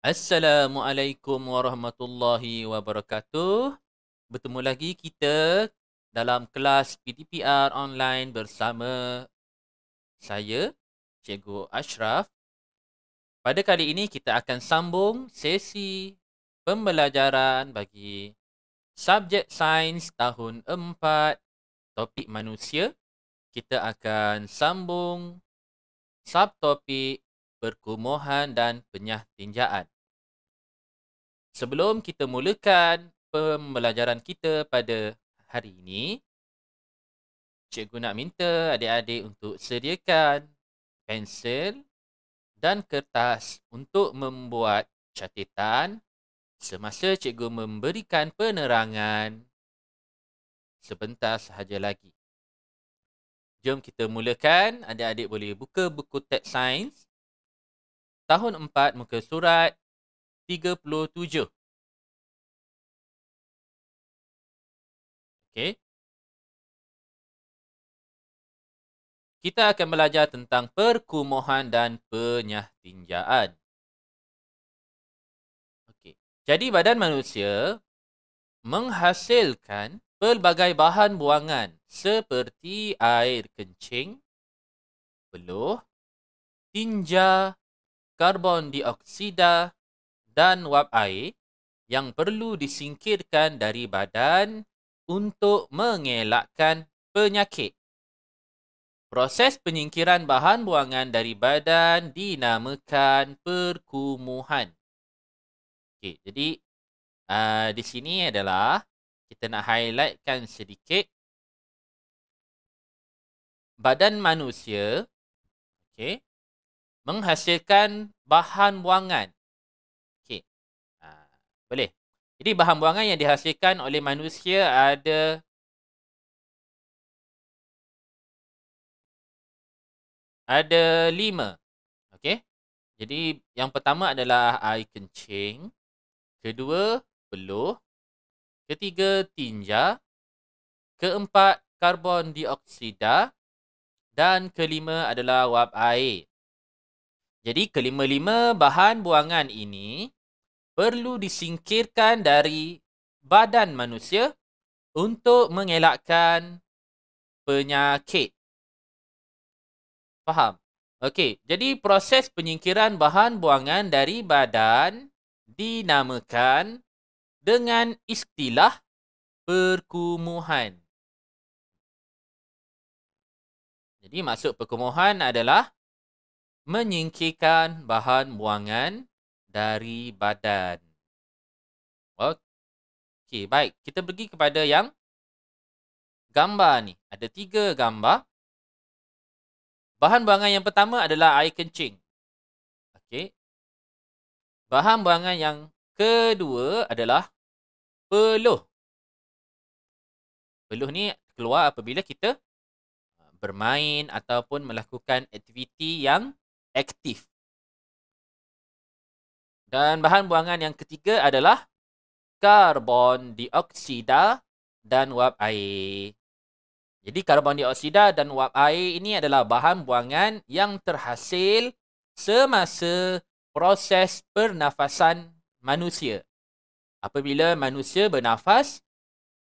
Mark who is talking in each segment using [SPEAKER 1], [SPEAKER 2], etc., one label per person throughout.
[SPEAKER 1] Assalamualaikum warahmatullahi wabarakatuh. Bertemu lagi kita dalam kelas PTPR online bersama saya, Cikgu Ashraf. Pada kali ini kita akan sambung sesi pembelajaran bagi subjek sains tahun 4, topik manusia. Kita akan sambung subtopik perkumuhan dan penyahtinjaan. Sebelum kita mulakan pembelajaran kita pada hari ini, cikgu nak minta adik-adik untuk sediakan pensel dan kertas untuk membuat catatan semasa cikgu memberikan penerangan sebentar sahaja lagi. Jom kita mulakan. Adik-adik boleh buka buku teks sains tahun 4 muka surat 37. Okey. Kita akan belajar tentang perkumuhan dan penyahtinjaan. Okey. Jadi badan manusia menghasilkan pelbagai bahan buangan seperti air kencing, peluh, tinja, karbon dioksida dan wap air yang perlu disingkirkan dari badan untuk mengelakkan penyakit. Proses penyingkiran bahan buangan dari badan dinamakan perkumuhan. Okey, jadi di sini adalah kita nak highlightkan sedikit badan manusia, okey, menghasilkan bahan buangan. Okey. Boleh. Jadi bahan buangan yang dihasilkan oleh manusia ada 5. Okey. Jadi yang pertama adalah air kencing, kedua peluh, ketiga tinja, keempat karbon dioksida dan kelima adalah wap air. Jadi kelima-lima bahan buangan ini perlu disingkirkan dari badan manusia untuk mengelakkan penyakit. Faham? Okey, jadi proses penyingkiran bahan buangan dari badan dinamakan dengan istilah perkumuhan. Jadi maksud perkumuhan adalah menyingkirkan bahan buangan dari badan. Okey, baik. Kita pergi kepada yang gambar ni. Ada 3 gambar. Bahan buangan yang pertama adalah air kencing. Okey. Bahan buangan yang kedua adalah peluh. Peluh ni keluar apabila kita bermain ataupun melakukan aktiviti yang aktif. Dan bahan buangan yang ketiga adalah karbon dioksida dan wap air. Jadi karbon dioksida dan wap air ini adalah bahan buangan yang terhasil semasa proses pernafasan manusia. Apabila manusia bernafas,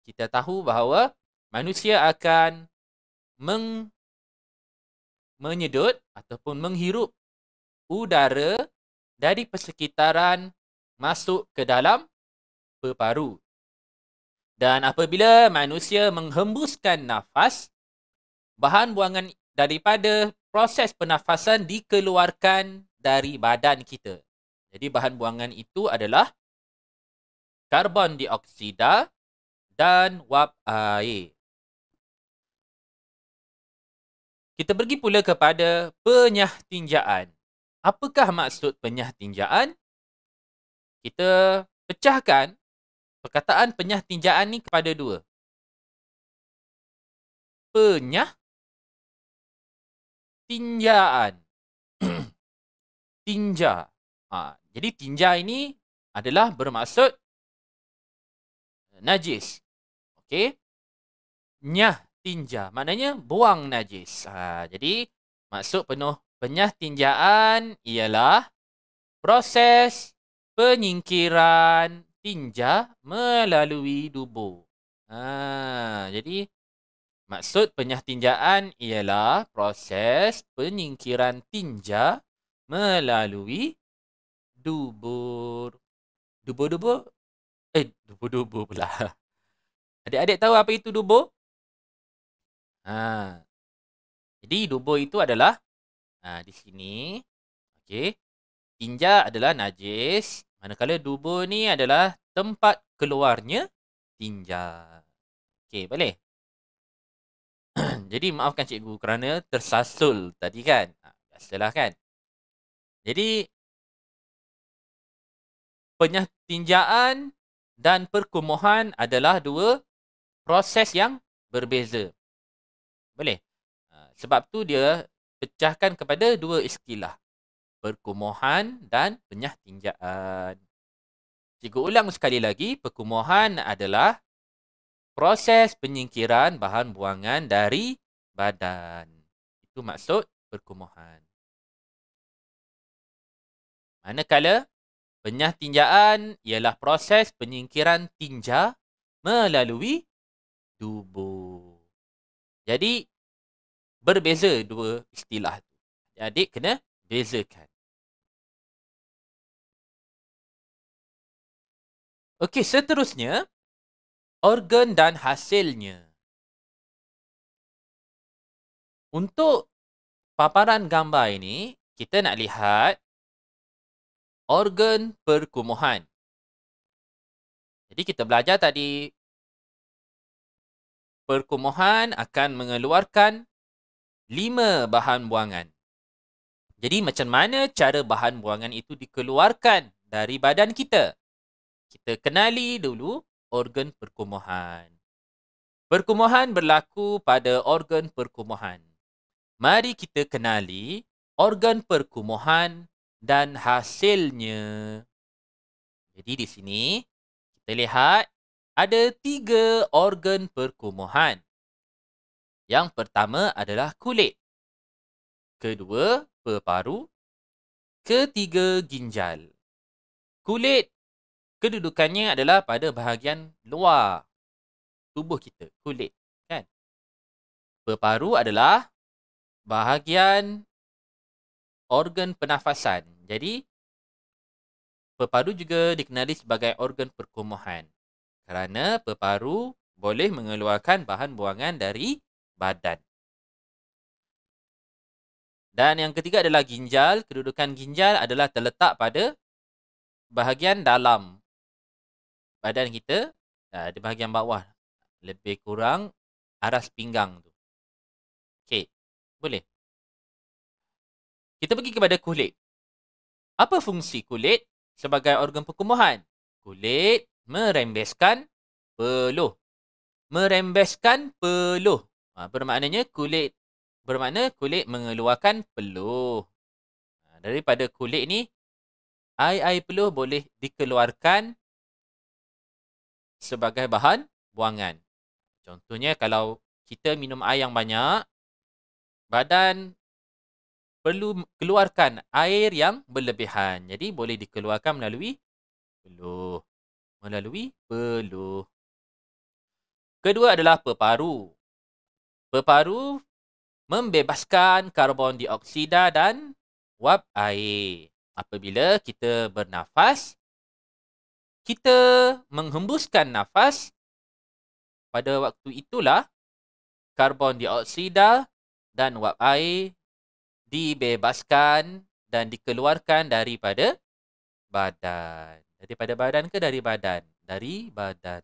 [SPEAKER 1] kita tahu bahawa manusia akan menyedut ataupun menghirup udara dari persekitaran masuk ke dalam paru-paru. Dan apabila manusia menghembuskan nafas, bahan buangan daripada proses pernafasan dikeluarkan dari badan kita. Jadi bahan buangan itu adalah karbon dioksida dan wap air. Kita pergi pula kepada penyahtinjaan. Apakah maksud penyahtinjaan? Kita pecahkan perkataan penyahtinjaan ni kepada 2. Penyahtinjaan. Tinja. Jadi tinja ini adalah bermaksud najis. Okey. Nyah tinja. Maknanya buang najis. Jadi maksud penuh penyahtinjaan ialah proses penyingkiran tinja melalui dubur. Jadi maksud penyahtinjaan ialah proses penyingkiran tinja melalui dubur. Dubur-dubur? Dubur-dubur pula. Adik-adik tahu apa itu dubur? Jadi dubur itu adalah di sini. Okey. Tinja adalah najis, manakala dubur ni adalah tempat keluarnya tinja. Okey, boleh? Jadi maafkan cikgu kerana tersasul tadi kan. Biasalah kan. Jadi penyahtinjaan dan perkumuhan adalah dua proses yang berbeza. Boleh? Sebab tu dia pecahkan kepada dua istilah. Perkumuhan dan penyahtinjaan. Cikgu ulang sekali lagi, perkumuhan adalah proses penyingkiran bahan buangan dari badan. Itu maksud perkumuhan. Manakala penyahtinjaan ialah proses penyingkiran tinja melalui dubur. Jadi berbeza dua istilah tu. Adik kena bezakan. Okey, seterusnya organ dan hasilnya. Untuk paparan gambar ini, kita nak lihat organ perkumuhan. Jadi kita belajar tadi, perkumuhan akan mengeluarkan 5 bahan buangan. Jadi macam mana cara bahan buangan itu dikeluarkan dari badan kita? Kita kenali dulu organ perkumuhan. Perkumuhan berlaku pada organ perkumuhan. Mari kita kenali organ perkumuhan dan hasilnya. Jadi di sini kita lihat ada 3 organ perkumuhan. Yang pertama adalah kulit. Kedua, peparu. Ketiga, ginjal. Kulit kedudukannya adalah pada bahagian luar tubuh kita, kulit, kan? Peparu adalah bahagian organ pernafasan. Jadi, peparu juga dikenali sebagai organ perkumuhan. Kerana peparu boleh mengeluarkan bahan buangan dari badan. Dan yang ketiga adalah ginjal. Kedudukan ginjal adalah terletak pada bahagian dalam badan kita, di bahagian bawah. Lebih kurang aras pinggang tu. Okey, boleh. Kita pergi kepada kulit. Apa fungsi kulit sebagai organ perkumuhan? Kulit merembeskan peluh. Merembeskan peluh. Bermaknanya kulit mengeluarkan peluh. Daripada kulit ni, air peluh boleh dikeluarkan sebagai bahan buangan. Contohnya kalau kita minum air yang banyak, badan perlu keluarkan air yang berlebihan. Jadi boleh dikeluarkan melalui peluh. Kedua adalah peparu. Peparu membebaskan karbon dioksida dan wap air. Apabila kita bernafas, kita menghembuskan nafas, pada waktu itulah karbon dioksida dan wap air dibebaskan dan dikeluarkan daripada badan. Daripada badan ke dari badan? Dari badan.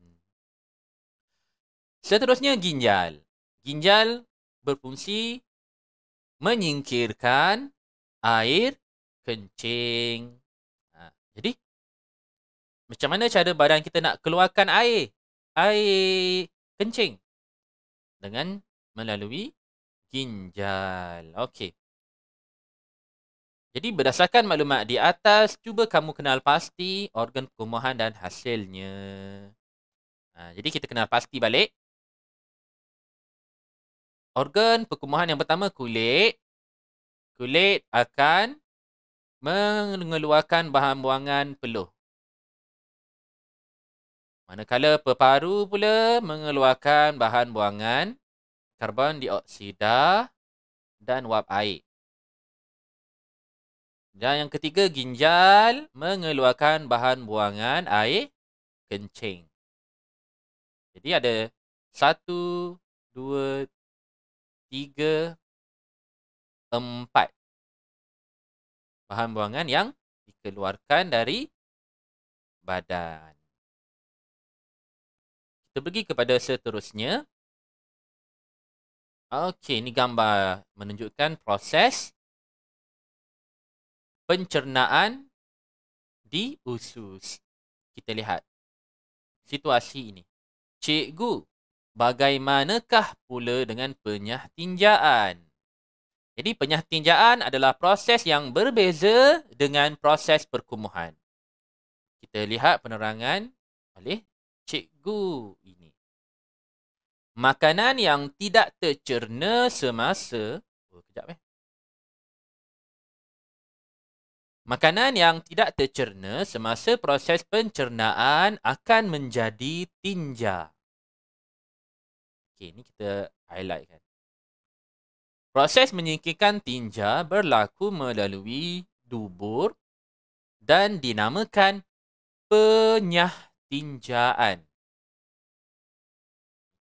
[SPEAKER 1] Seterusnya ginjal. Ginjal berfungsi menyingkirkan air kencing. Jadi, macam mana cara badan kita nak keluarkan air kencing? Dengan melalui ginjal. Okey. Jadi berdasarkan maklumat di atas, cuba kamu kenal pasti organ perkumuhan dan hasilnya. Jadi kita kenal pasti balik. Organ perkumuhan yang pertama, kulit. Kulit akan mengeluarkan bahan buangan peluh. Manakala peparu pula mengeluarkan bahan buangan karbon dioksida dan wap air. Dan yang ketiga, ginjal mengeluarkan bahan buangan air kencing. Jadi ada 1, 2, 3, 4 bahan buangan yang dikeluarkan dari badan. Kita pergi kepada seterusnya. Okey, ini gambar menunjukkan proses pencernaan di usus. Kita lihat situasi ini. Cikgu, bagaimanakah pula dengan penyah tinjaan? Jadi penyah tinjaan adalah proses yang berbeza dengan proses perkumuhan. Kita lihat penerangan oleh cikgu ini. Makanan yang tidak tercerna semasa... Makanan yang tidak tercerna semasa proses pencernaan akan menjadi tinja. Okey, ini kita highlight kan. Proses menyingkirkan tinja berlaku melalui dubur dan dinamakan penyah tinjaan.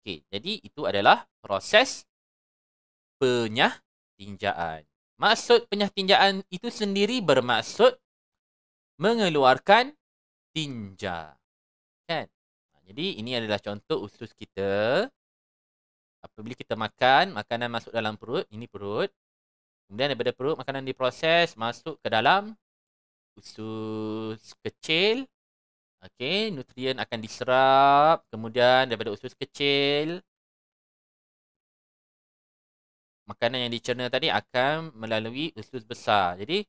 [SPEAKER 1] Okey, jadi itu adalah proses penyah tinjaan. Maksud penyah tinjaan itu sendiri bermaksud mengeluarkan tinja. Kan? Jadi ini adalah contoh usus kita. Apabila kita makan, makanan masuk dalam perut, ini perut. Kemudian daripada perut, makanan diproses, masuk ke dalam usus kecil. Okey, nutrien akan diserap. Kemudian daripada usus kecil, makanan yang dicerna tadi akan melalui usus besar. Jadi,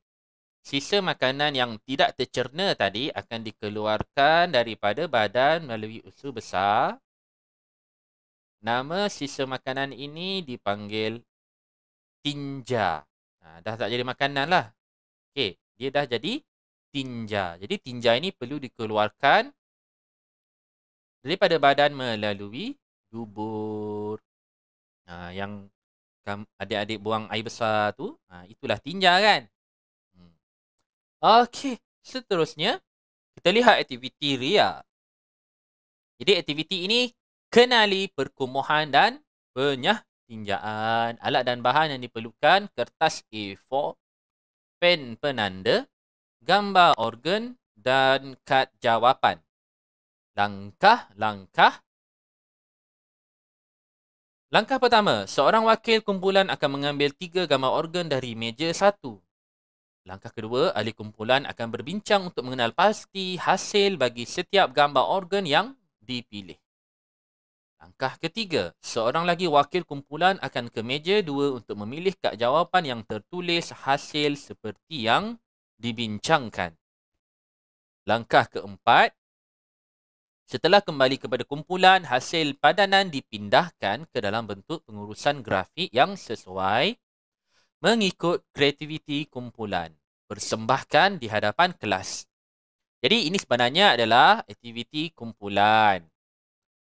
[SPEAKER 1] sisa makanan yang tidak tercerna tadi akan dikeluarkan daripada badan melalui usus besar. Nama sisa makanan ini dipanggil tinja. Dah tak jadi makanan lah. Okey, dia dah jadi tinja. Jadi tinja ini perlu dikeluarkan daripada badan melalui dubur. Yang adik-adik buang air besar tu, itulah tinja kan. Okey, seterusnya kita lihat aktiviti Ria. Jadi aktiviti ini kenali perkumuhan dan penyah tinjaan. Alat dan bahan yang diperlukan, kertas A4, pen penanda, gambar organ dan kad jawapan. Langkah-langkah. Langkah pertama, seorang wakil kumpulan akan mengambil 3 gambar organ dari meja 1. Langkah kedua, ahli kumpulan akan berbincang untuk mengenal pasti hasil bagi setiap gambar organ yang dipilih. Langkah ketiga, seorang lagi wakil kumpulan akan ke meja 2 untuk memilih kad jawapan yang tertulis hasil seperti yang dibincangkan. Langkah keempat, setelah kembali kepada kumpulan, hasil padanan dipindahkan ke dalam bentuk pengurusan grafik yang sesuai mengikut kreativiti kumpulan. Persembahkan di hadapan kelas. Jadi ini sebenarnya adalah aktiviti kumpulan.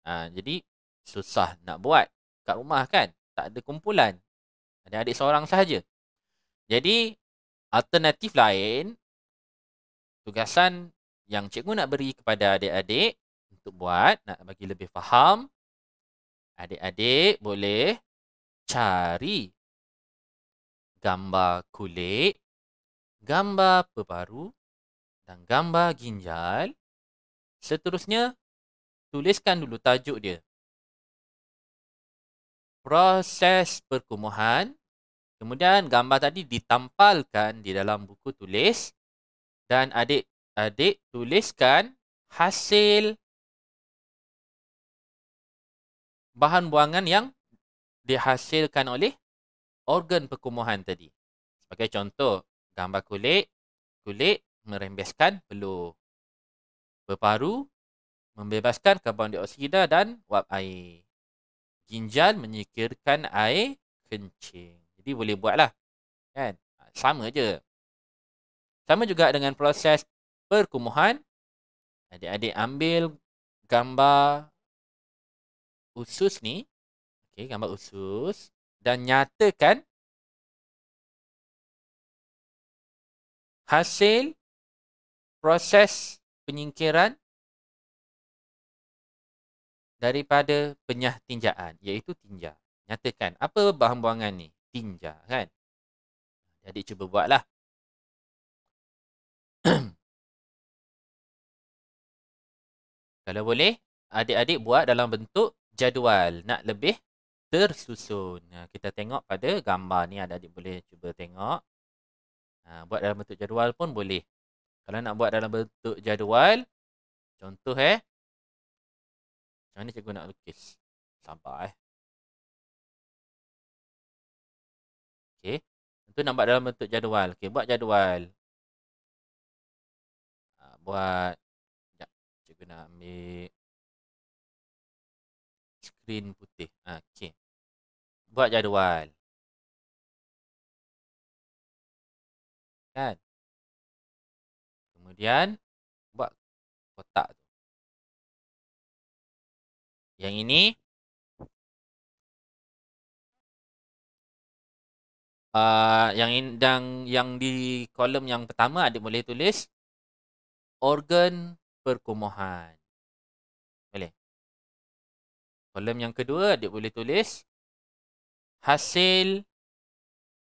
[SPEAKER 1] Jadi susah nak buat kat rumah kan. Tak ada kumpulan. Adik-adik seorang sahaja. Jadi alternatif lain, tugasan yang cikgu nak beri kepada adik-adik untuk buat, nak bagi lebih faham, adik-adik boleh cari gambar kulit, gambar peparu dan gambar ginjal. Seterusnya, tuliskan dulu tajuk dia. Proses perkumuhan. Kemudian gambar tadi ditampalkan di dalam buku tulis dan adik-adik tuliskan hasil bahan buangan yang dihasilkan oleh organ perkumuhan tadi. Sebagai contoh, gambar kulit merembeskan peluh. Peparu membebaskan karbon dioksida dan wap air. Ginjal menyingkirkan air kencing. Jadi boleh buatlah. Kan? Sama je. Sama juga dengan proses perkumuhan. Adik-adik ambil gambar usus ni. Okey, gambar usus. Dan nyatakan hasil proses penyingkiran daripada penyah tinjaan, iaitu tinja. Nyatakan apa bahan buangan ni? Tinja, kan? Adik cuba buatlah. Kalau boleh, adik-adik buat dalam bentuk jadual. Nak lebih tersusun. Kita tengok pada gambar ni, adik-adik boleh cuba tengok. Buat dalam bentuk jadual pun boleh. Kalau nak buat dalam bentuk jadual, contoh macam mana cikgu nak lukis? Sabar Okey. Tentu nak buat dalam bentuk jadual. Okey, buat jadual. Buat. Sekejap. Cikgu nak ambil skrin putih. Okey. Buat jadual. Kan? Kemudian, buat kotak tu. Yang ini, yang di kolom yang pertama adik boleh tulis organ perkumuhan. Boleh. Kolom yang kedua adik boleh tulis hasil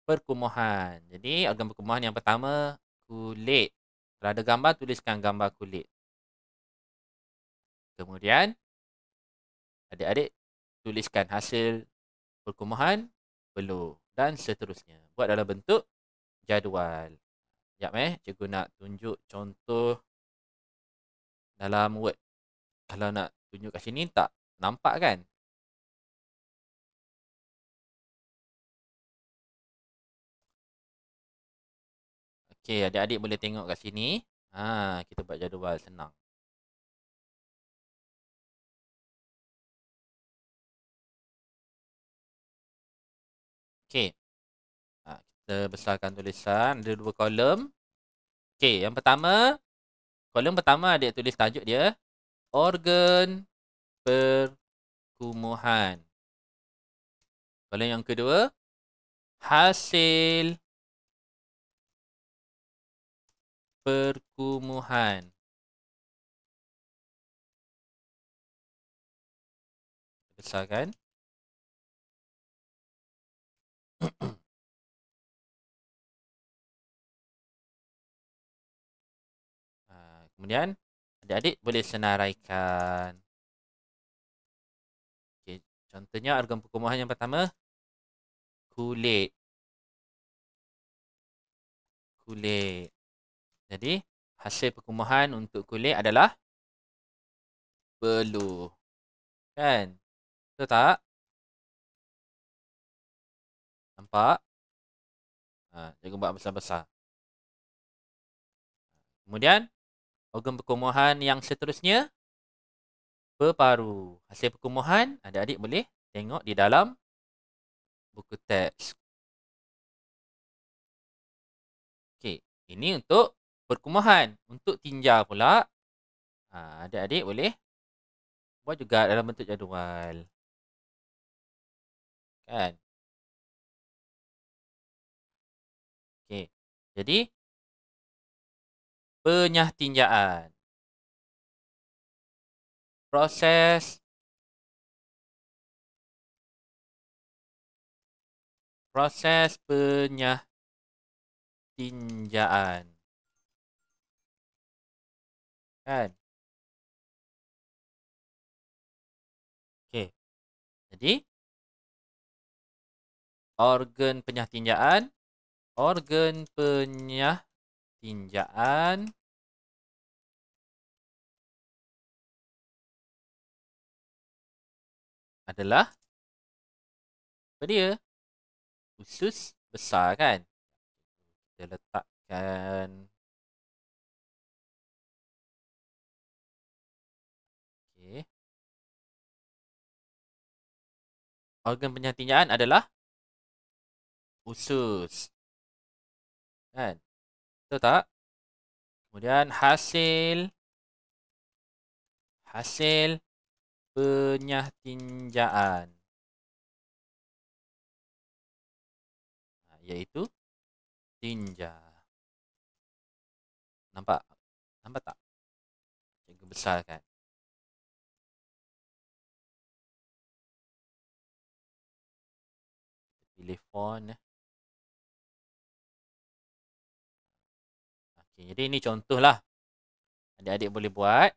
[SPEAKER 1] perkumuhan. Jadi organ perkumuhan yang pertama kulit. Kalau ada gambar, tuliskan gambar kulit. Kemudian adik-adik tuliskan hasil perkumuhan belur dan seterusnya. Buat dalam bentuk jadual. Sekejap cikgu nak tunjuk contoh dalam Word. Kalau nak tunjuk kat sini tak nampak kan? Okey, adik-adik boleh tengok kat sini. Kita buat jadual senang. Okey. Kita besarkan tulisan. Ada 2 kolom. Okey, yang pertama. Kolom pertama adik tulis tajuk dia. Organ perkumuhan. Kolom yang kedua. Hasil perkumuhan. Besarkan. Kemudian adik-adik boleh senaraikan. Okay. Contohnya organ perkumuhan yang pertama. Kulit. Kulit. Jadi hasil perkumuhan untuk kulit adalah belur. Kan? Betul tak? Nampak? Cikgu buat besar-besar. Kemudian organ perkumuhan yang seterusnya. Peparu. Hasil perkumuhan adik-adik boleh tengok di dalam buku teks. Okey, ini untuk perkumuhan. Untuk tinja pula, adik-adik boleh buat juga dalam bentuk jadual. Kan? Okey, jadi penyah tinjaan. Proses penyah tinjaan. Kan? Okey. Jadi organ penyah tinjaan adalah apa dia? Usus besar, kan? Kita letakkan. Okey. Organ penyah tinjaan adalah usus. Kan? Betul tak? Kemudian hasil hasil penyahtinjaan, iaitu tinja. Nampak? Nampak tak? Cikgu besar kan? Pilih font. Okay, jadi ini contohlah. Adik-adik boleh buat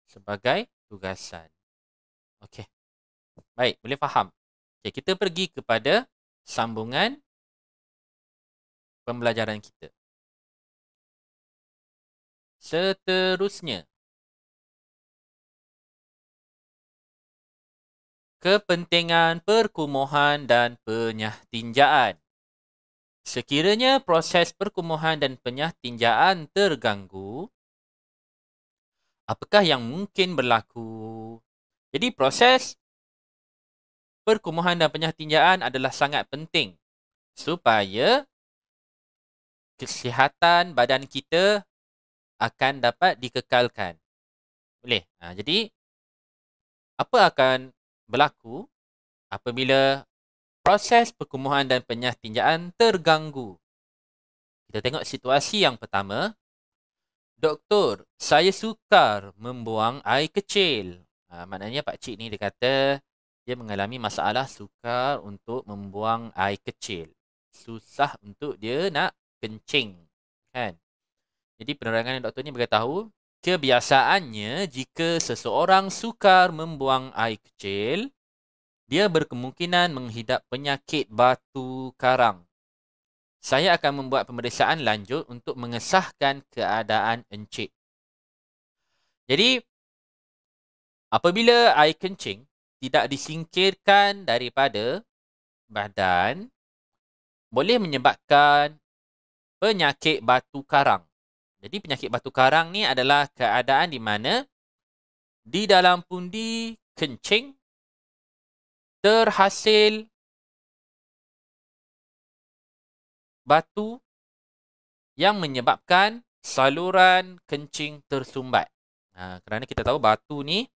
[SPEAKER 1] sebagai tugasan. Okey. Baik, boleh faham. Okay, kita pergi kepada sambungan pembelajaran kita. Seterusnya, kepentingan perkumuhan dan penyahtinjaan. Sekiranya proses perkumuhan dan penyahtinjaan terganggu, apakah yang mungkin berlaku? Jadi proses perkumuhan dan penyahtinjaan adalah sangat penting supaya kesihatan badan kita akan dapat dikekalkan. Boleh? Jadi, apa akan berlaku apabila proses perkumuhan dan penyahtinjaan terganggu? Kita tengok situasi yang pertama. Doktor, saya sukar membuang air kecil. Maknanya pakcik ni dia kata dia mengalami masalah sukar untuk membuang air kecil. Susah untuk dia nak kencing. Kan? Jadi penerangan doktor ni beritahu, kebiasaannya jika seseorang sukar membuang air kecil, dia berkemungkinan menghidap penyakit batu karang. Saya akan membuat pemeriksaan lanjut untuk mengesahkan keadaan encik. Jadi, apabila air kencing tidak disingkirkan daripada badan, boleh menyebabkan penyakit batu karang. Jadi, penyakit batu karang ni adalah keadaan di mana di dalam pundi kencing terhasil batu yang menyebabkan saluran kencing tersumbat. Kerana kita tahu batu ni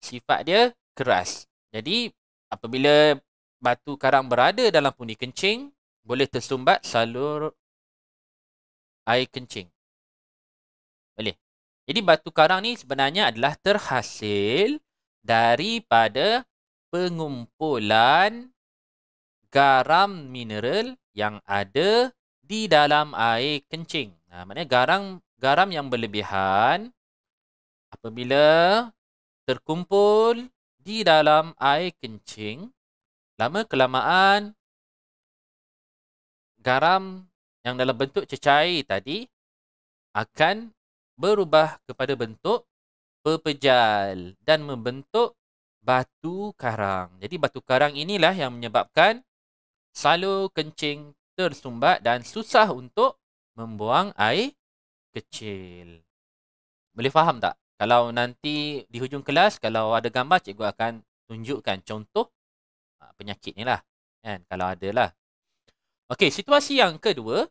[SPEAKER 1] sifat dia keras. Jadi apabila batu karang berada dalam pundi kencing, boleh tersumbat salur air kencing. Boleh. Jadi batu karang ni sebenarnya adalah terhasil daripada pengumpulan garam mineral yang ada di dalam air kencing. Maknanya garam yang berlebihan apabila terkumpul di dalam air kencing, lama kelamaan garam yang dalam bentuk cecair tadi akan berubah kepada bentuk pepejal dan membentuk batu karang. Jadi batu karang inilah yang menyebabkan salur kencing tersumbat dan susah untuk membuang air kecil. Boleh faham tak? Kalau nanti di hujung kelas, kalau ada gambar, cikgu akan tunjukkan contoh penyakit ni lah. Kan? Kalau ada lah. Okey, situasi yang kedua.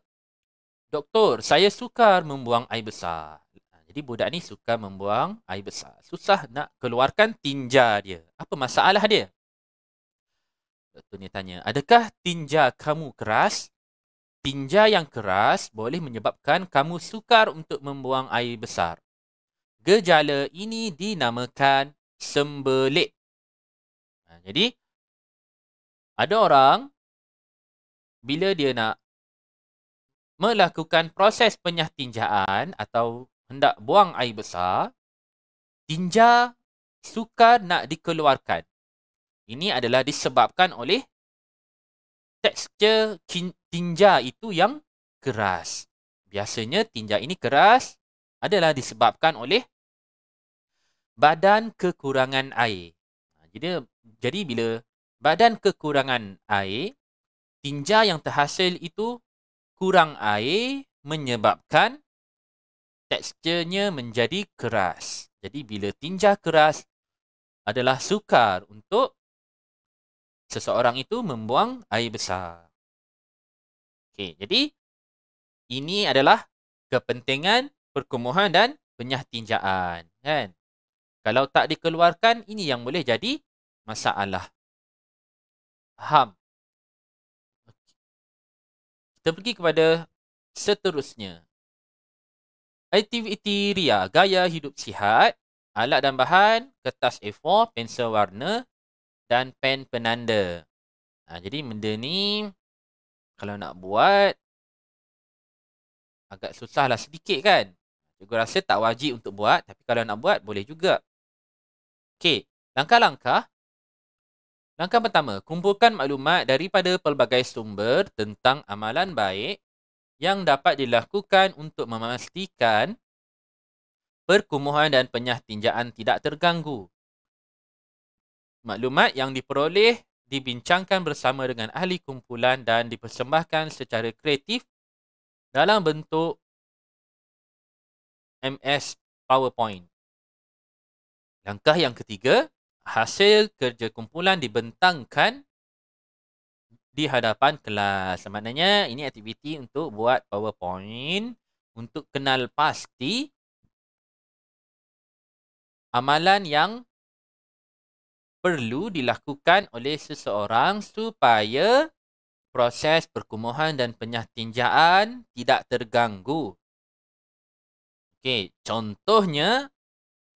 [SPEAKER 1] Doktor, saya sukar membuang air besar. Jadi budak ni sukar membuang air besar. Susah nak keluarkan tinja dia. Apa masalah dia? Doktor ni tanya, adakah tinja kamu keras? Tinja yang keras boleh menyebabkan kamu sukar untuk membuang air besar. Gejala ini dinamakan sembelit. Jadi, ada orang bila dia nak melakukan proses penyahtinjaan atau hendak buang air besar, tinja sukar nak dikeluarkan. Ini adalah disebabkan oleh tekstur tinja itu yang keras. Biasanya tinja ini keras adalah disebabkan oleh badan kekurangan air. Jadi bila badan kekurangan air, tinja yang terhasil itu kurang air menyebabkan teksturnya menjadi keras. Jadi bila tinja keras adalah sukar untuk seseorang itu membuang air besar. Okey, jadi ini adalah kepentingan perkumuhan dan penyahtinjaan. Kan? Kalau tak dikeluarkan, ini yang boleh jadi masalah. Faham? Kita pergi kepada seterusnya. Aktiviti ria, gaya hidup sihat, alat dan bahan, kertas A4, pensel warna dan pen penanda. Jadi benda ni kalau nak buat agak susahlah sedikit kan. Cikgu rasa tak wajib untuk buat, tapi kalau nak buat boleh juga. Okey, langkah-langkah. Langkah pertama, kumpulkan maklumat daripada pelbagai sumber tentang amalan baik yang dapat dilakukan untuk memastikan perkumuhan dan penyahtinjaan tidak terganggu. Maklumat yang diperoleh dibincangkan bersama dengan ahli kumpulan dan dipersembahkan secara kreatif dalam bentuk MS PowerPoint. Langkah yang ketiga, hasil kerja kumpulan dibentangkan di hadapan kelas. Maknanya ini aktiviti untuk buat PowerPoint untuk kenal pasti amalan yang perlu dilakukan oleh seseorang supaya proses perkumuhan dan penyahtinjaan tidak terganggu. Okey, contohnya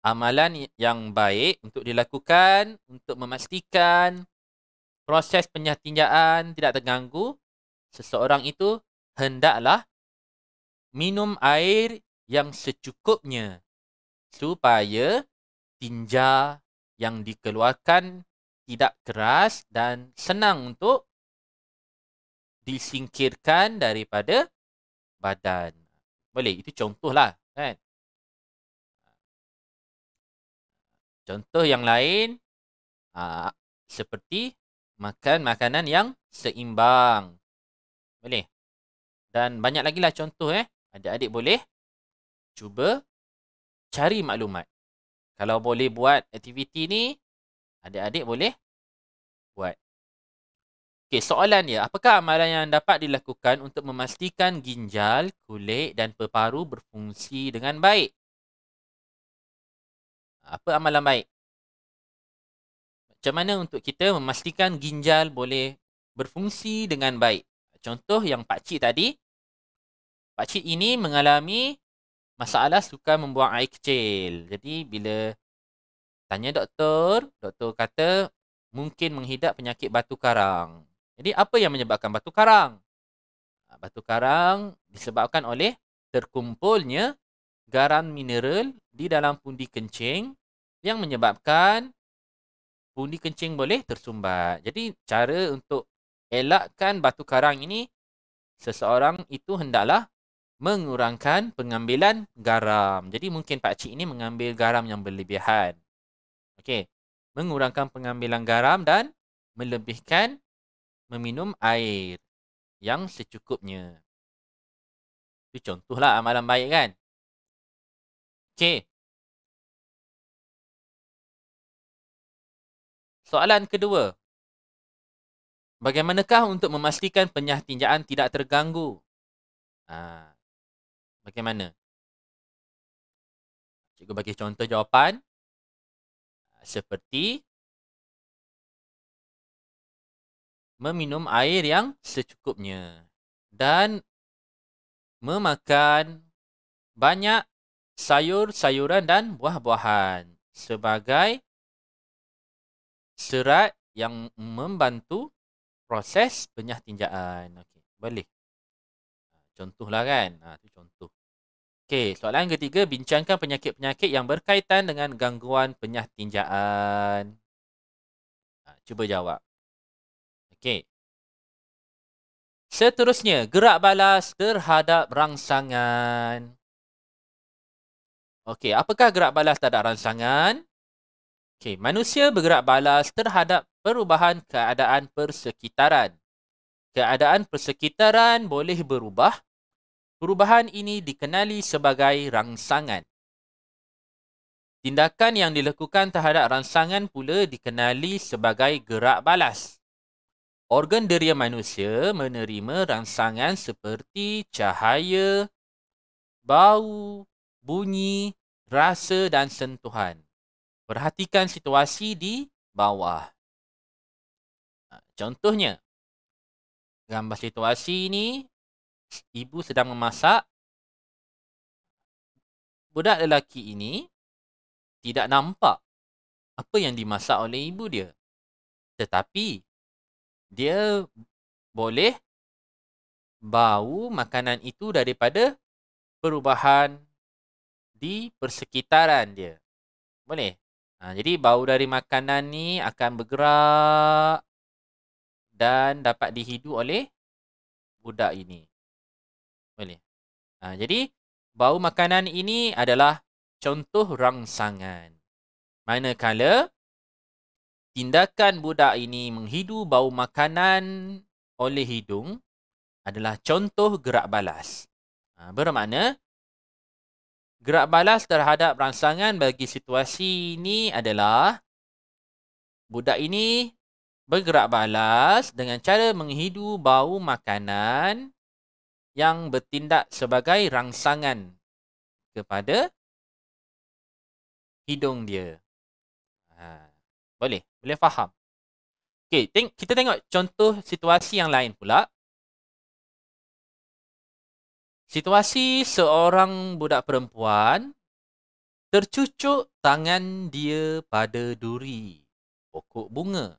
[SPEAKER 1] amalan yang baik untuk dilakukan untuk memastikan proses penyahtinjaan tidak terganggu, seseorang itu hendaklah minum air yang secukupnya supaya tinja yang dikeluarkan tidak keras dan senang untuk disingkirkan daripada badan. Boleh, itu contohlah kan. Contoh yang lain seperti makan makanan yang seimbang. Boleh. Dan banyak lagi lah contoh adik-adik boleh cuba cari maklumat. Kalau boleh buat aktiviti ni, adik-adik boleh buat. Okey, soalan dia, apakah amalan yang dapat dilakukan untuk memastikan ginjal, kulit dan peparu berfungsi dengan baik? Apa amalan baik? Macam mana untuk kita memastikan ginjal boleh berfungsi dengan baik? Contoh yang pakcik tadi, pakcik ini mengalami masalah suka membuang air kecil. Jadi bila tanya doktor, doktor kata mungkin menghidap penyakit batu karang. Jadi apa yang menyebabkan batu karang? Batu karang disebabkan oleh terkumpulnya garam mineral di dalam pundi kencing yang menyebabkan pundi kencing boleh tersumbat. Jadi cara untuk elakkan batu karang ini, seseorang itu hendaklah mengurangkan pengambilan garam. Jadi mungkin pakcik ini mengambil garam yang berlebihan. Okey, mengurangkan pengambilan garam dan melebihkan meminum air yang secukupnya. Itu contohlah amalan baik kan. Okey. Soalan kedua. Bagaimanakah untuk memastikan penyahtinjaan tidak terganggu? Bagaimana? Cikgu bagi contoh jawapan. Seperti meminum air yang secukupnya. Dan memakan banyak sayur-sayuran dan buah-buahan sebagai serat yang membantu proses penyahtinjaan. Okey, boleh. Contohlah kan. Itu contoh. Okey, soalan ketiga, bincangkan penyakit-penyakit yang berkaitan dengan gangguan penyahtinjaan. Cuba jawab. Okey. Seterusnya, gerak balas terhadap rangsangan. Okey, apakah gerak balas terhadap rangsangan? Okey, manusia bergerak balas terhadap perubahan keadaan persekitaran. Keadaan persekitaran boleh berubah. Perubahan ini dikenali sebagai rangsangan. Tindakan yang dilakukan terhadap rangsangan pula dikenali sebagai gerak balas. Organ deria manusia menerima rangsangan seperti cahaya, bau, bunyi, rasa dan sentuhan. Perhatikan situasi di bawah. Contohnya, gambar situasi ini, ibu sedang memasak. Budak lelaki ini tidak nampak apa yang dimasak oleh ibu dia. Tetapi, dia boleh bau makanan itu daripada perubahan di persekitaran dia. Boleh? Jadi, bau dari makanan ni akan bergerak dan dapat dihidu oleh budak ini. Boleh? Jadi, bau makanan ini adalah contoh rangsangan. Manakala, tindakan budak ini menghidu bau makanan oleh hidung adalah contoh gerak balas. Bermakna, gerak balas terhadap rangsangan bagi situasi ini adalah budak ini bergerak balas dengan cara menghidu bau makanan yang bertindak sebagai rangsangan kepada hidung dia. Boleh? Boleh faham? Okey, kita tengok contoh situasi yang lain pula. Situasi seorang budak perempuan tercucuk tangan dia pada duri pokok bunga.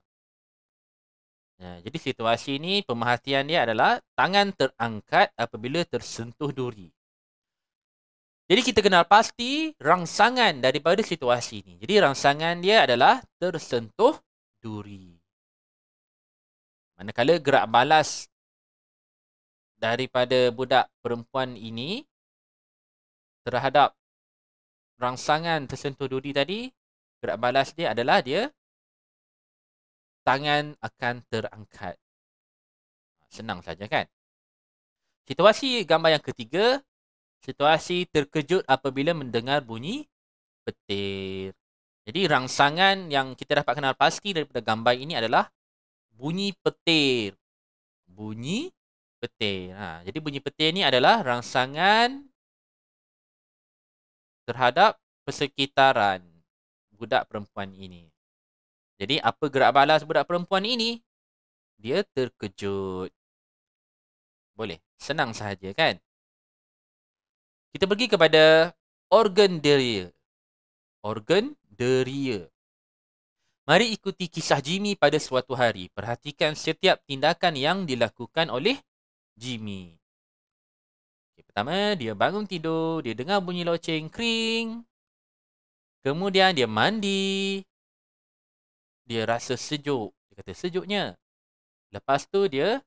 [SPEAKER 1] Jadi situasi ini pemerhatian dia adalah tangan terangkat apabila tersentuh duri. Jadi kita kenal pasti rangsangan daripada situasi ini. Jadi rangsangan dia adalah tersentuh duri. Manakala gerak balas daripada budak perempuan ini terhadap rangsangan tersentuh duri tadi, gerak balas dia adalah dia tangan akan terangkat. Senang saja kan? Situasi gambar yang ketiga, situasi terkejut apabila mendengar bunyi petir. Jadi rangsangan yang kita dapat kenal pasti daripada gambar ini adalah bunyi petir. Bunyi petir. Jadi bunyi petir ni adalah rangsangan terhadap persekitaran budak perempuan ini. Jadi apa gerak balas budak perempuan ini? Dia terkejut. Boleh. Senang sahaja kan? Kita pergi kepada organ deria. Organ deria. Mari ikuti kisah Jimmy pada suatu hari. Perhatikan setiap tindakan yang dilakukan oleh Jimmy. Pertama, dia bangun tidur. Dia dengar bunyi loceng kering. Kemudian dia mandi. Dia rasa sejuk. Dia kata sejuknya. Lepas tu dia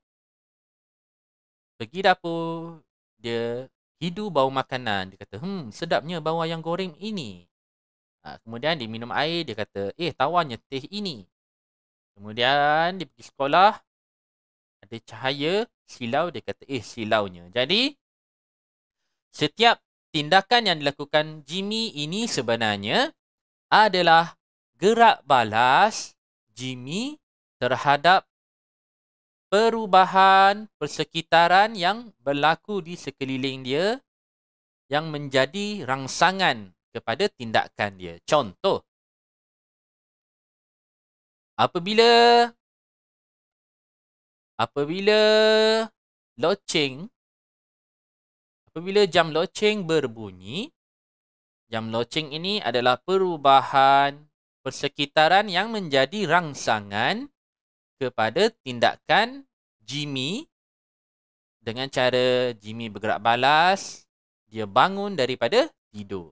[SPEAKER 1] pergi dapur. Dia hidu bau makanan. Dia kata, sedapnya bau ayam goreng ini. Kemudian dia minum air. Dia kata, tawarnya teh ini. Kemudian dia pergi sekolah. Ada cahaya silau. Dia kata, silaunya. Jadi, setiap tindakan yang dilakukan Jimmy ini sebenarnya adalah gerak balas Jimmy terhadap perubahan persekitaran yang berlaku di sekeliling dia yang menjadi rangsangan kepada tindakan dia. Contoh, apabila jam loceng berbunyi, jam loceng ini adalah perubahan persekitaran yang menjadi rangsangan kepada tindakan Jimmy dengan cara Jimmy bergerak balas, dia bangun daripada tidur.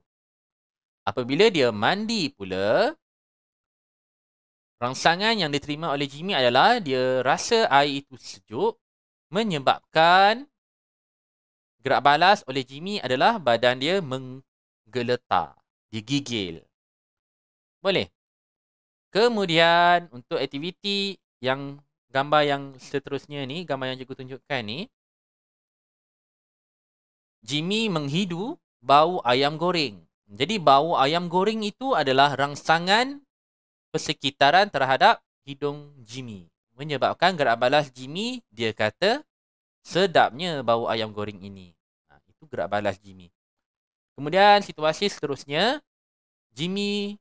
[SPEAKER 1] Apabila dia mandi pula, rangsangan yang diterima oleh Jimmy adalah dia rasa air itu sejuk, menyebabkan gerak balas oleh Jimmy adalah badan dia menggeletar, digigil. Boleh? Kemudian untuk aktiviti yang gambar yang seterusnya ni, gambar yang cikgu tunjukkan ni, Jimmy menghidu bau ayam goreng. Jadi bau ayam goreng itu adalah rangsangan persekitaran terhadap hidung Jimmy. Menyebabkan gerak balas Jimmy, dia kata sedapnya bau ayam goreng ini. Itu gerak balas Jimmy. Kemudian situasi seterusnya, Jimmy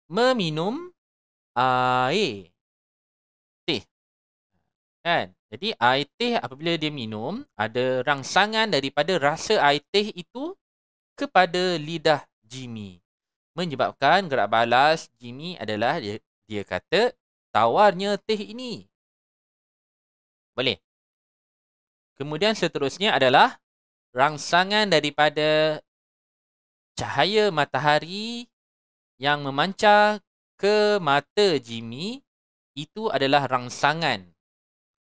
[SPEAKER 1] meminum air teh. Kan? Jadi air teh apabila dia minum, ada rangsangan daripada rasa air teh itu kepada lidah Jimmy. Menyebabkan gerak balas Jimmy adalah dia kata tawarnya teh ini. Boleh. Kemudian seterusnya adalah rangsangan daripada cahaya matahari yang memancar ke mata Jimmy itu adalah rangsangan.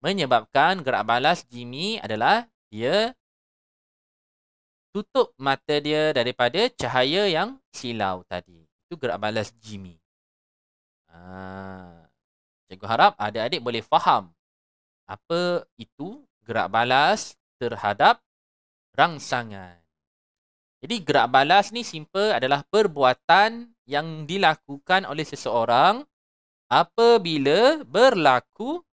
[SPEAKER 1] Menyebabkan gerak balas Jimmy adalah dia tutup mata dia daripada cahaya yang silau tadi. Itu gerak balas Jimmy. Cikgu harap adik-adik boleh faham apa itu gerak balas terhadap rangsangan. Jadi gerak balas ni simple adalah perbuatan yang dilakukan oleh seseorang apabila berlaku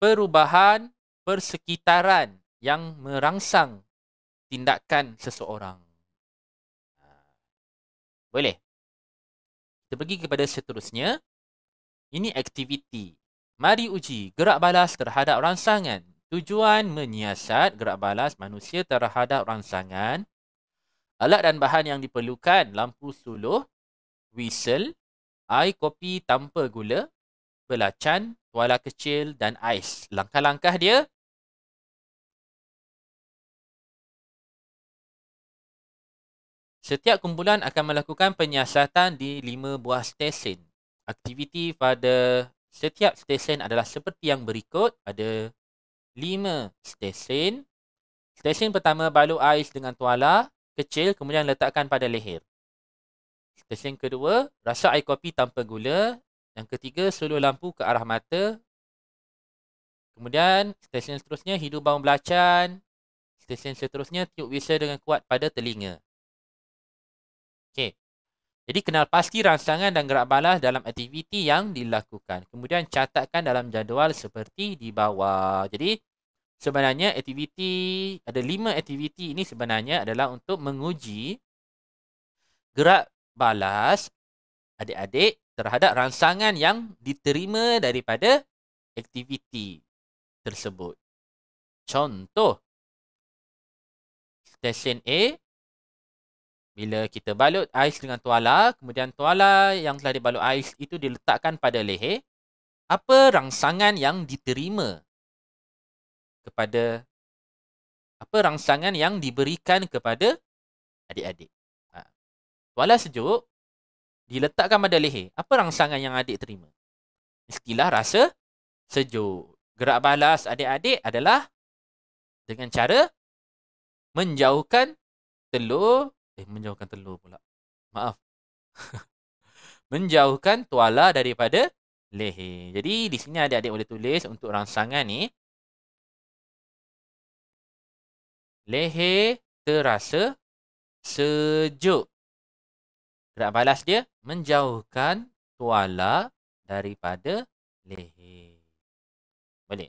[SPEAKER 1] perubahan persekitaran yang merangsang tindakan seseorang. Boleh? Kita pergi kepada seterusnya. Ini aktiviti. Mari uji gerak balas terhadap rangsangan. Tujuan menyiasat gerak balas manusia terhadap rangsangan. Alat dan bahan yang diperlukan, lampu suluh, whistle, air kopi tanpa gula, belacan, tuala kecil dan ais. Langkah-langkah dia. Setiap kumpulan akan melakukan penyiasatan di 5 buah stesen. Aktiviti pada setiap stesen adalah seperti yang berikut. Ada 5 stesen. Stesen pertama, balut ais dengan tuala kecil kemudian letakkan pada leher. Stesen kedua, rasa air kopi tanpa gula. Yang ketiga, suluh lampu ke arah mata. Kemudian stesen seterusnya, hidu bawang belacan. Stesen seterusnya, tiup whistle dengan kuat pada telinga. Okey. Jadi kenal pasti rangsangan dan gerak balas dalam aktiviti yang dilakukan. Kemudian catatkan dalam jadual seperti di bawah. Jadi sebenarnya aktiviti, ada 5 aktiviti ini sebenarnya adalah untuk menguji gerak balas adik-adik terhadap rangsangan yang diterima daripada aktiviti tersebut. Contoh, stesen A, bila kita balut ais dengan tuala, kemudian tuala yang telah dibalut ais itu diletakkan pada leher, apa rangsangan yang diterima kepada, apa rangsangan yang diberikan kepada adik-adik? Tuala sejuk diletakkan pada leher, apa rangsangan yang adik terima? Mestilah rasa sejuk. Gerak balas adik-adik adalah dengan cara menjauhkan telur, menjauhkan telur pula. Maaf. Menjauhkan tuala daripada leher. Jadi di sini adik-adik boleh tulis untuk rangsangan ni. Leher terasa sejuk. Gerak balas dia menjauhkan tuala daripada leher. Boleh?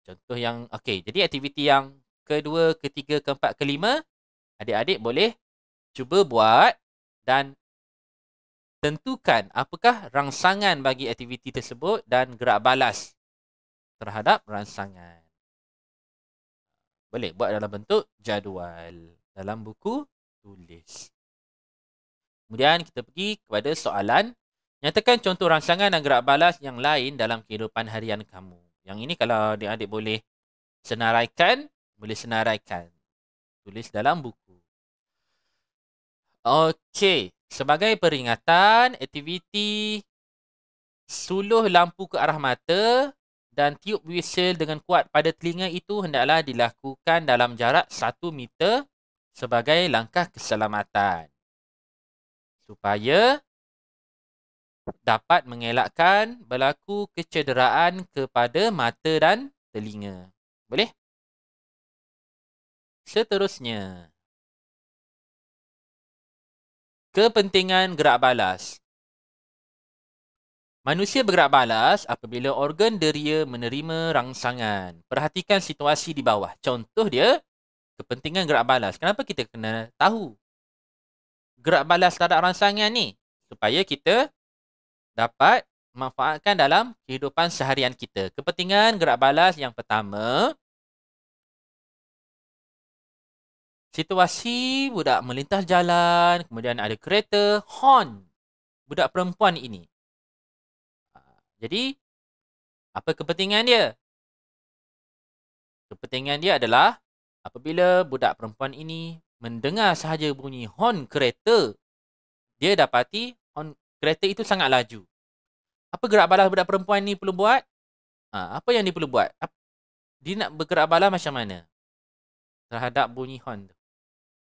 [SPEAKER 1] Contoh yang, okey. Jadi aktiviti yang kedua, ketiga, keempat, kelima, adik-adik boleh cuba buat dan tentukan apakah rangsangan bagi aktiviti tersebut dan gerak balas terhadap rangsangan. Boleh buat dalam bentuk jadual dalam buku tulis. Kemudian kita pergi kepada soalan. Nyatakan contoh rangsangan dan gerak balas yang lain dalam kehidupan harian kamu. Yang ini kalau adik-adik boleh senaraikan, boleh senaraikan. Tulis dalam buku. Okey. Sebagai peringatan, aktiviti suluh lampu ke arah mata dan tiup whistle dengan kuat pada telinga itu hendaklah dilakukan dalam jarak 1 meter sebagai langkah keselamatan. Supaya dapat mengelakkan berlaku kecederaan kepada mata dan telinga. Boleh? Seterusnya, kepentingan gerak balas. Manusia bergerak balas apabila organ deria menerima rangsangan. Perhatikan situasi di bawah. Contoh dia, kepentingan gerak balas. Kenapa kita kena tahu gerak balas terhadap rangsangan ni? Supaya kita dapat manfaatkan dalam kehidupan seharian kita. Kepentingan gerak balas yang pertama, situasi budak melintas jalan, kemudian ada kereta, horn budak perempuan ini. Jadi, apa kepentingan dia? Kepentingan dia adalah apabila budak perempuan ini mendengar sahaja bunyi horn kereta, dia dapati horn kereta itu sangat laju. Apa gerak balas budak perempuan ni perlu buat? Apa yang dia perlu buat? Dia nak bergerak balas macam mana terhadap bunyi horn tu?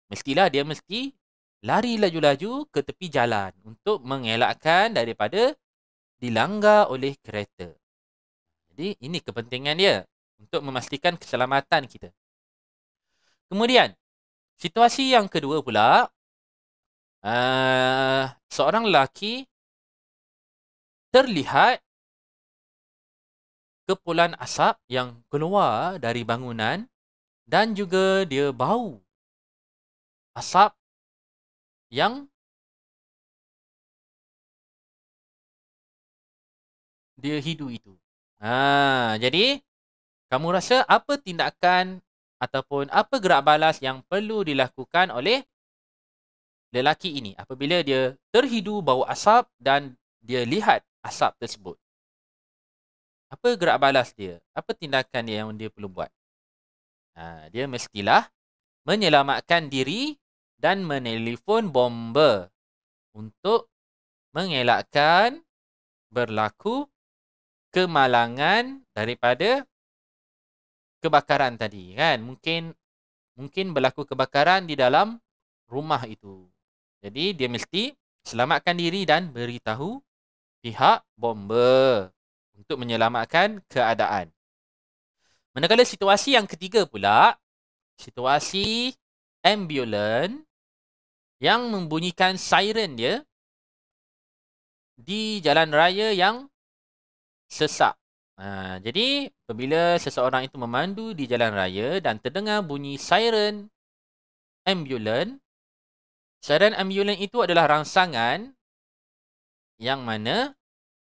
[SPEAKER 1] Mestilah dia mesti lari laju-laju ke tepi jalan untuk mengelakkan daripada dilanggar oleh kereta. Jadi ini kepentingan dia untuk memastikan keselamatan kita. Kemudian, situasi yang kedua pula, seorang lelaki terlihat kepulan asap yang keluar dari bangunan dan juga dia bau asap yang dia hidu itu. Jadi, kamu rasa apa tindakan ataupun apa gerak balas yang perlu dilakukan oleh lelaki ini apabila dia terhidu bau asap dan dia lihat asap tersebut? Apa gerak balas dia? Apa tindakan dia yang dia perlu buat? Dia mestilah menyelamatkan diri dan menelefon bomba untuk mengelakkan berlaku kemalangan daripada kebakaran tadi, kan? Mungkin berlaku kebakaran di dalam rumah itu. Jadi dia mesti selamatkan diri dan beritahu pihak bomba untuk menyelamatkan keadaan. Manakala situasi yang ketiga pula, situasi ambulan yang membunyikan siren dia di jalan raya yang sesak. Jadi, apabila seseorang itu memandu di jalan raya dan terdengar bunyi siren ambulan itu adalah rangsangan yang mana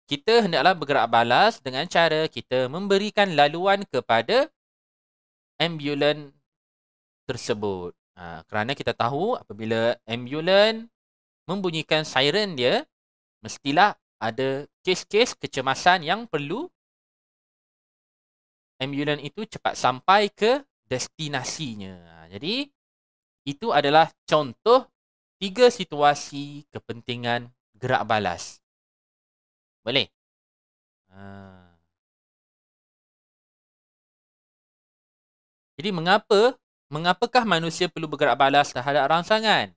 [SPEAKER 1] kita hendaklah bergerak balas dengan cara kita memberikan laluan kepada ambulan tersebut. Kerana kita tahu apabila ambulan membunyikan siren dia, mestilah ada kes-kes kecemasan yang perlu ambulan itu cepat sampai ke destinasinya. Jadi, itu adalah contoh 3 situasi kepentingan gerak balas. Boleh? Jadi, mengapakah manusia perlu bergerak balas terhadap rangsangan?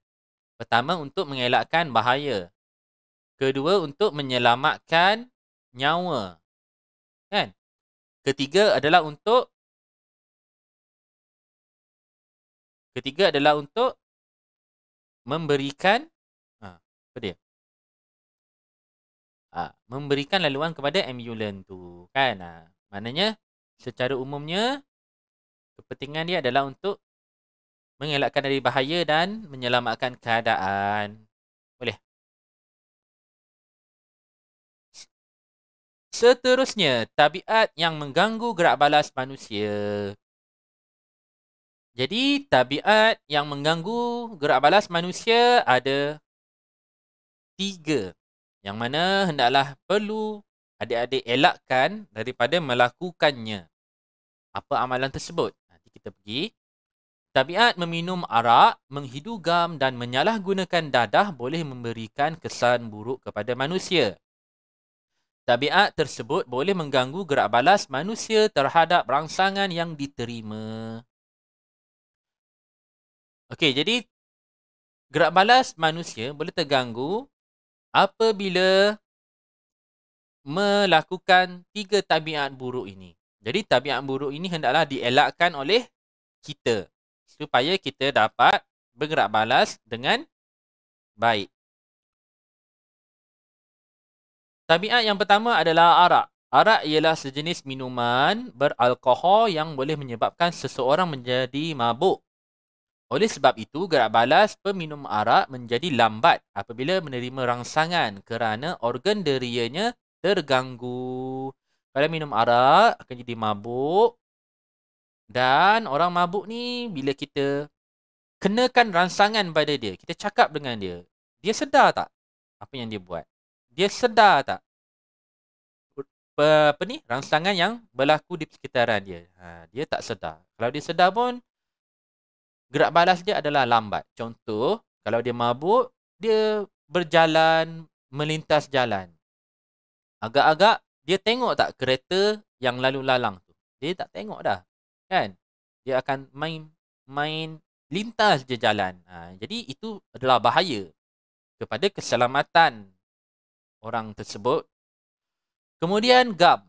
[SPEAKER 1] Pertama, untuk mengelakkan bahaya. Kedua, untuk menyelamatkan nyawa. Kan? Ketiga adalah untuk memberikan apa dia? Memberikan laluan kepada ambulan tu, kan? Maknanya secara umumnya kepentingan dia adalah untuk mengelakkan dari bahaya dan menyelamatkan keadaan. Boleh? Seterusnya, tabiat yang mengganggu gerak balas manusia. Jadi, tabiat yang mengganggu gerak balas manusia ada 3. Yang mana hendaklah perlu adik-adik elakkan daripada melakukannya. Apa amalan tersebut? Nanti kita pergi. Tabiat meminum arak, menghidu gam dan menyalahgunakan dadah boleh memberikan kesan buruk kepada manusia. Tabiat tersebut boleh mengganggu gerak balas manusia terhadap rangsangan yang diterima. Okey, jadi gerak balas manusia boleh terganggu apabila melakukan 3 tabiat buruk ini. Jadi tabiat buruk ini hendaklah dielakkan oleh kita supaya kita dapat bergerak balas dengan baik. Tabiat yang pertama adalah arak. Arak ialah sejenis minuman beralkohol yang boleh menyebabkan seseorang menjadi mabuk Oleh sebab itu, gerak balas peminum arak menjadi lambat apabila menerima rangsangan kerana organ derianya terganggu. Kalau minum arak akan jadi mabuk, dan orang mabuk ni bila kita kenakan rangsangan pada dia, kita cakap dengan dia, dia sedar tak apa yang dia buat? Dia sedar tak apa ni rangsangan yang berlaku di sekitaran dia? Dia tak sedar. Kalau dia sedar pun, gerak balas dia adalah lambat. Contoh, kalau dia mabuk, dia berjalan melintas jalan. Agak-agak dia tengok tak kereta yang lalu lalang tu? Dia tak tengok dah. Kan? Dia akan main lintas je jalan. Jadi itu adalah bahaya kepada keselamatan orang tersebut. Kemudian gam.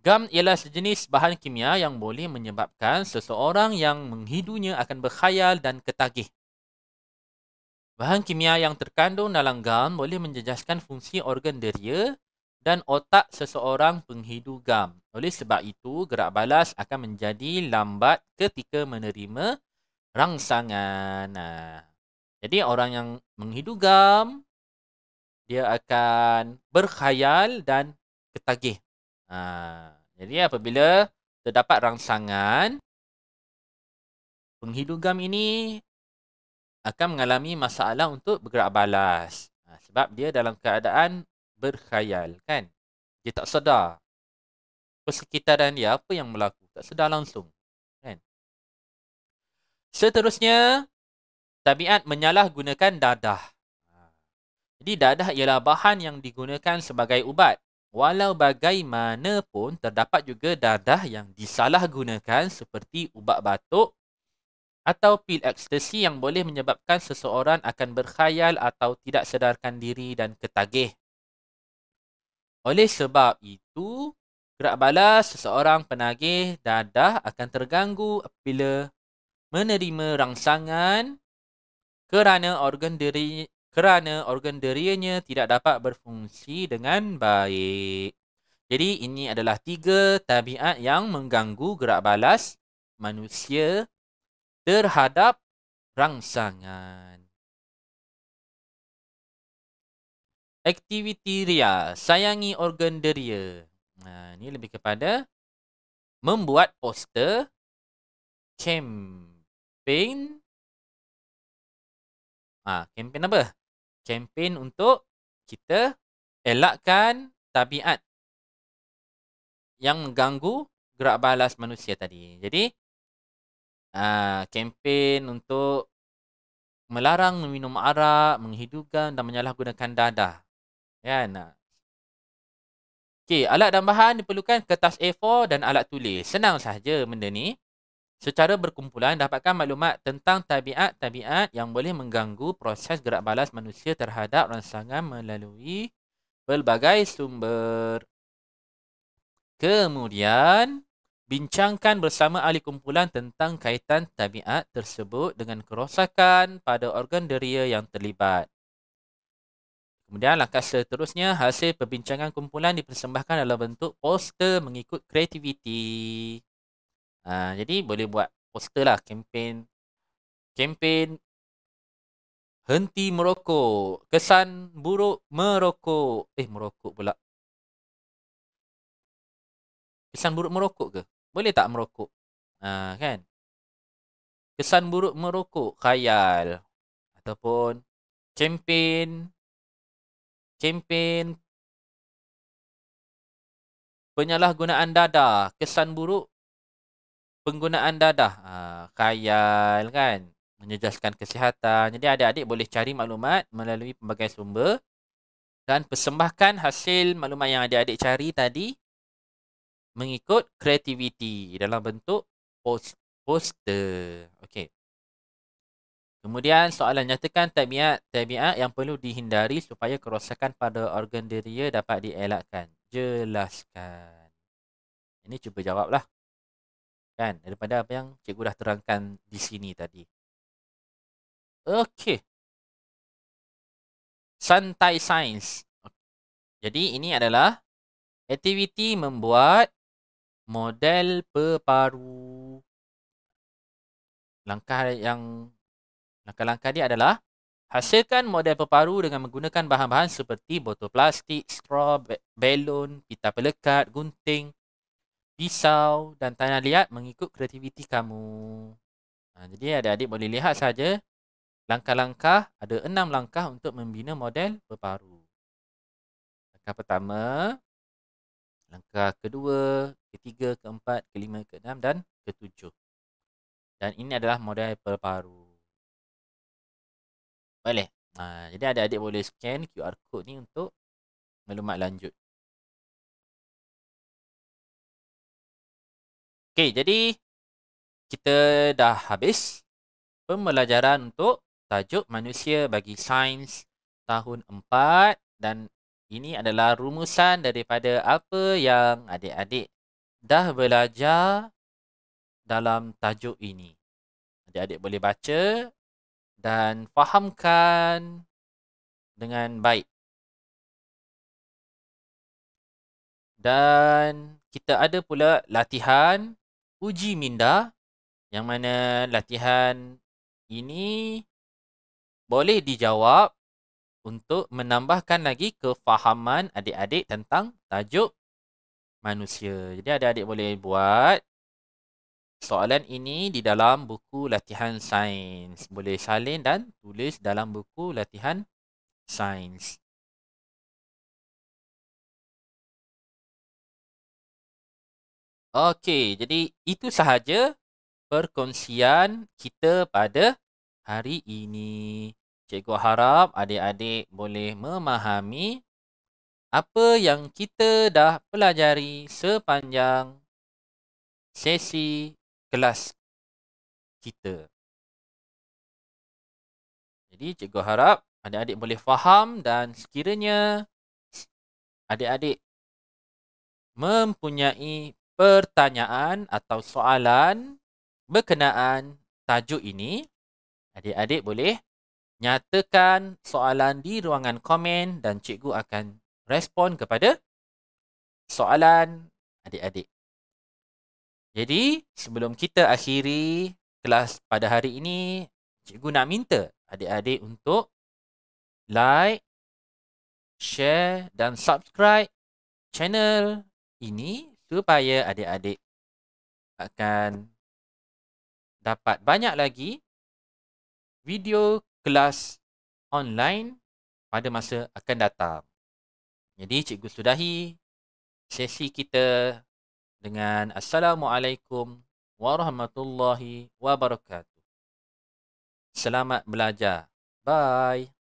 [SPEAKER 1] Gam ialah sejenis bahan kimia yang boleh menyebabkan seseorang yang menghidunya akan berkhayal dan ketagih. Bahan kimia yang terkandung dalam gam boleh menjejaskan fungsi organ deria dan otak seseorang penghidu gam. Oleh sebab itu, gerak balas akan menjadi lambat ketika menerima rangsangan. Jadi orang yang menghidu gam, dia akan berkhayal dan ketagih. Jadi apabila terdapat rangsangan, penghidu gam ini akan mengalami masalah untuk bergerak balas. Sebab dia dalam keadaan berkhayal, kan? Dia tak sedar persekitaran dia, apa yang berlaku. Tak sedar langsung, kan? Seterusnya, tabiat menyalahgunakan dadah. Jadi dadah ialah bahan yang digunakan sebagai ubat. Walau bagaimanapun, terdapat juga dadah yang disalahgunakan seperti ubat batuk atau pil ekstasi yang boleh menyebabkan seseorang akan berkhayal atau tidak sedarkan diri dan ketagih. Oleh sebab itu, gerak balas seseorang penagih dadah akan terganggu apabila menerima rangsangan kerana organ derianya tidak dapat berfungsi dengan baik. Jadi ini adalah 3 tabiat yang mengganggu gerak balas manusia terhadap rangsangan. Aktiviti ria, sayangi organ deria. Ini lebih kepada membuat poster, kempen. Kempen apa? Kempen untuk kita elakkan tabiat yang mengganggu gerak balas manusia tadi. Jadi, kempen untuk melarang meminum arak, menghidupkan dan menyalahgunakan dadah. Kan? Okey, alat dan bahan diperlukan kertas A4 dan alat tulis. Senang sahaja benda ni. Secara berkumpulan, dapatkan maklumat tentang tabiat-tabiat yang boleh mengganggu proses gerak balas manusia terhadap rangsangan melalui pelbagai sumber. Kemudian, bincangkan bersama ahli kumpulan tentang kaitan tabiat tersebut dengan kerosakan pada organ deria yang terlibat. Kemudian langkah seterusnya, hasil perbincangan kumpulan dipersembahkan dalam bentuk poster mengikut kreativiti. Jadi boleh buat poster lah, kempen henti merokok, kesan buruk merokok. Merokok pula. Kesan buruk merokok ke? Boleh tak merokok? Kan? Kesan buruk merokok, khayal. Ataupun kempen penyalahgunaan dadah, kesan buruk penggunaan dadah. Khayal, kan? Menjejaskan kesihatan. Jadi adik-adik boleh cari maklumat melalui pelbagai sumber dan persembahkan hasil maklumat yang adik-adik cari tadi mengikut kreativiti dalam bentuk poster. Okey. Kemudian soalan, nyatakan tabiat yang perlu dihindari supaya kerosakan pada organ deria dapat dielakkan. Jelaskan. Ini cuba jawablah. Kan? Daripada apa yang cikgu dah terangkan di sini tadi. Okey. Santai sains. Jadi ini adalah aktiviti membuat model peparu. Langkah yang Langkah-langkah dia adalah hasilkan model peparu dengan menggunakan bahan-bahan seperti botol plastik, straw, belon, pita pelekat, gunting, pisau dan tanah liat mengikut kreativiti kamu. Jadi adik-adik boleh lihat saja langkah-langkah, ada 6 langkah untuk membina model peparu. Langkah pertama, langkah kedua, ketiga, keempat, kelima, keenam dan ketujuh. Dan ini adalah model peparu. Boleh. Jadi adik-adik boleh scan QR code ni untuk maklumat lanjut. Okey, jadi kita dah habis pembelajaran untuk tajuk manusia bagi sains tahun 4 dan ini adalah rumusan daripada apa yang adik-adik dah belajar dalam tajuk ini. Adik-adik boleh baca dan fahamkan dengan baik. Dan kita ada pula latihan uji minda yang mana latihan ini boleh dijawab untuk menambahkan lagi kefahaman adik-adik tentang tajuk manusia. Jadi adik-adik boleh buat soalan ini di dalam buku latihan sains. Boleh salin dan tulis dalam buku latihan sains. Okey, jadi itu sahaja perkongsian kita pada hari ini. Cikgu harap adik-adik boleh memahami apa yang kita dah pelajari sepanjang sesi kelas kita. Jadi cikgu harap adik-adik boleh faham dan sekiranya adik-adik mempunyai pertanyaan atau soalan berkenaan tajuk ini, adik-adik boleh nyatakan soalan di ruangan komen dan cikgu akan respon kepada soalan adik-adik. Jadi, sebelum kita akhiri kelas pada hari ini, cikgu nak minta adik-adik untuk like, share dan subscribe channel ini supaya adik-adik akan dapat banyak lagi video kelas online pada masa akan datang. Jadi cikgu sudahi sesi kita dengan Assalamualaikum warahmatullahi wabarakatuh. Selamat belajar. Bye.